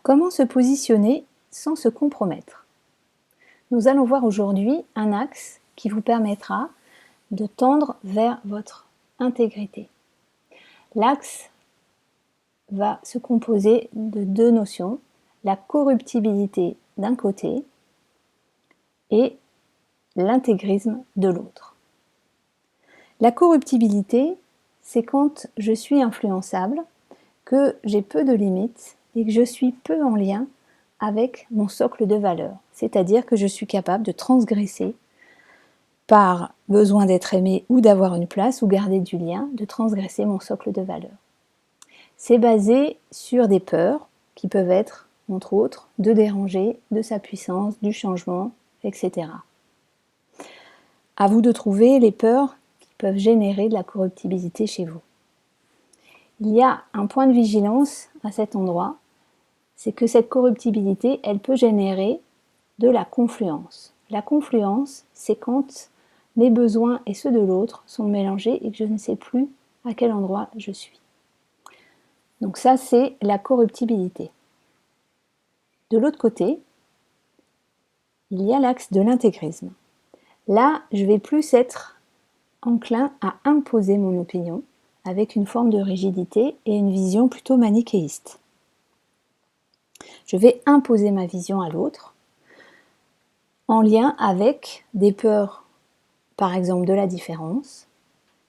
Comment se positionner sans se compromettre? Nous allons voir aujourd'hui un axe qui vous permettra de tendre vers votre intégrité. L'axe va se composer de deux notions, la corruptibilité d'un côté et l'intégrisme de l'autre. La corruptibilité, c'est quand je suis influençable, que j'ai peu de limites et que je suis peu en lien avec mon socle de valeurs, c'est-à-dire que je suis capable de transgresser par besoin d'être aimé ou d'avoir une place ou garder du lien, de transgresser mon socle de valeurs. C'est basé sur des peurs qui peuvent être, entre autres, de déranger, de sa puissance, du changement, etc. À vous de trouver les peurs qui peuvent générer de la corruptibilité chez vous. Il y a un point de vigilance à cet endroit, c'est que cette corruptibilité, elle peut générer de la confluence. La confluence, c'est quand mes besoins et ceux de l'autre sont mélangés et que je ne sais plus à quel endroit je suis. Donc ça, c'est la corruptibilité. De l'autre côté, il y a l'axe de l'intégrisme. Là, je vais plus être enclin à imposer mon opinion avec une forme de rigidité et une vision plutôt manichéiste. Je vais imposer ma vision à l'autre en lien avec des peurs, par exemple de la différence,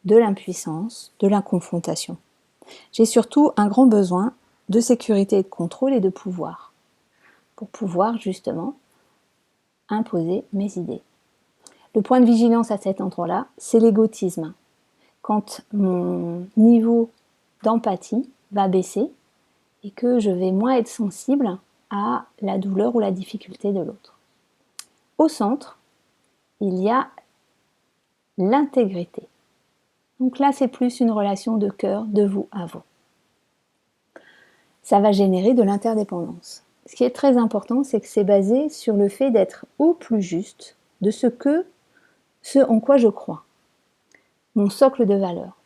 de l'impuissance, de la confrontation. J'ai surtout un grand besoin de sécurité et de contrôle et de pouvoir, pour pouvoir justement imposer mes idées. Le point de vigilance à cet endroit-là, c'est l'égotisme. Quand mon niveau d'empathie va baisser et que je vais moins être sensible à la douleur ou la difficulté de l'autre. Au centre, il y a l'intégrité. Donc là, c'est plus une relation de cœur, de vous à vous. Ça va générer de l'interdépendance. Ce qui est très important, c'est que c'est basé sur le fait d'être au plus juste de ce en quoi je crois, mon socle de valeurs.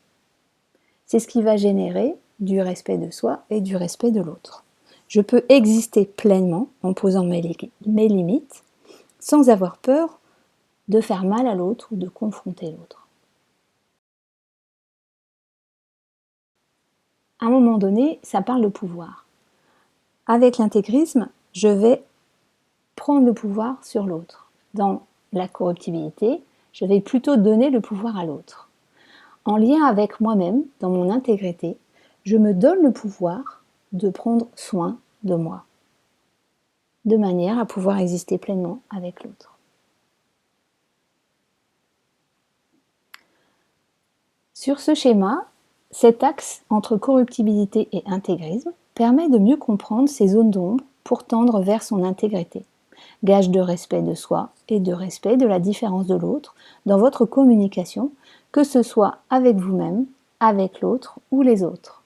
C'est ce qui va générer du respect de soi et du respect de l'autre. Je peux exister pleinement en posant mes limites sans avoir peur de faire mal à l'autre ou de confronter l'autre. À un moment donné, ça parle de pouvoir. Avec l'intégrisme, je vais prendre le pouvoir sur l'autre. Dans la corruptibilité, je vais plutôt donner le pouvoir à l'autre. En lien avec moi-même, dans mon intégrité, je me donne le pouvoir de prendre soin de moi, de manière à pouvoir exister pleinement avec l'autre. Sur ce schéma, cet axe entre corruptibilité et intégrisme permet de mieux comprendre ces zones d'ombre pour tendre vers son intégrité, gage de respect de soi et de respect de la différence de l'autre dans votre communication, que ce soit avec vous-même, avec l'autre ou les autres.